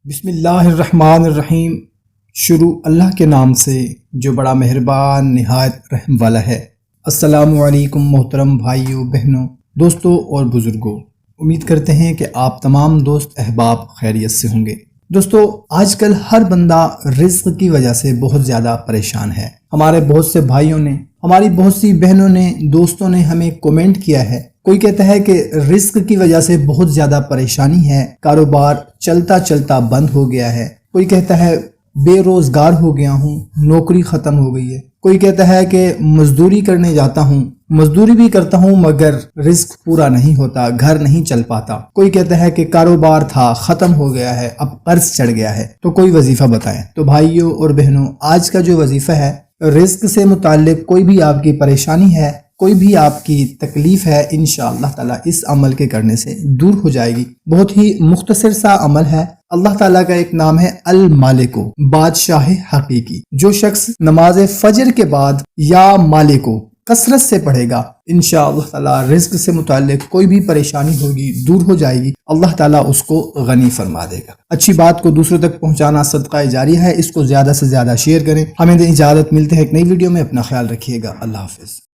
بسم اللہ الرحمن الرحیم۔ شروع اللہ کے نام سے جو بڑا مہربان نہایت رحم والا ہے۔ السلام علیکم محترم بھائیوں بہنوں دوستوں اور بزرگوں، امید کرتے ہیں کہ آپ تمام دوست احباب خیریت سے ہوں گے۔ دوستو، آج کل ہر بندہ رزق کی وجہ سے بہت زیادہ پریشان ہے۔ ہمارے بہت سے بھائیوں نے، ہماری بہت سی بہنوں نے، دوستوں نے ہمیں کومنٹ کیا ہے۔ کوئی کہتا ہے کہ رزق کی وجہ سے بہت زیادہ پریشانی ہے، کاروبار چلتا چلتا بند ہو گیا ہے۔ کوئی کہتا ہے بے روزگار ہو گیا ہوں، نوکری ختم ہو گئی ہے۔ کوئی کہتا ہے کہ مزدوری کرنے جاتا ہوں، مزدوری بھی کرتا ہوں مگر رزق پورا نہیں ہوتا، گھر نہیں چل پاتا۔ کوئی کہتا ہے کہ کاروبار تھا ختم ہو گیا ہے، اب قرض چڑھ گیا ہے، تو کوئی وظیفہ بتائیں۔ تو بھائیوں اور بہنوں، آج کا جو وظیفہ ہے، رزق سے متعلق کوئی بھی آپ کی پریشانی ہے، کوئی بھی آپ کی تکلیف ہے، انشاءاللہ تعالی اس عمل کے کرنے سے دور ہو جائے گی۔ بہت ہی مختصر سا عمل ہے۔ اللہ تعالیٰ کا ایک نام ہے المالکو، بادشاہ حقیقی۔ جو شخص نماز فجر کے بعد یا مالکو کثرت سے پڑھے گا، انشاءاللہ تعالی رزق سے متعلق کوئی بھی پریشانی ہوگی دور ہو جائے گی، اللہ تعالیٰ اس کو غنی فرما دے گا۔ اچھی بات کو دوسروں تک پہنچانا صدقہ جاریہ ہے، اس کو زیادہ سے زیادہ شیئر کریں۔ ہمیں اجازت، ملتے ہیں ایک نئی ویڈیو میں، اپنا خیال رکھیے گا، اللہ حافظ۔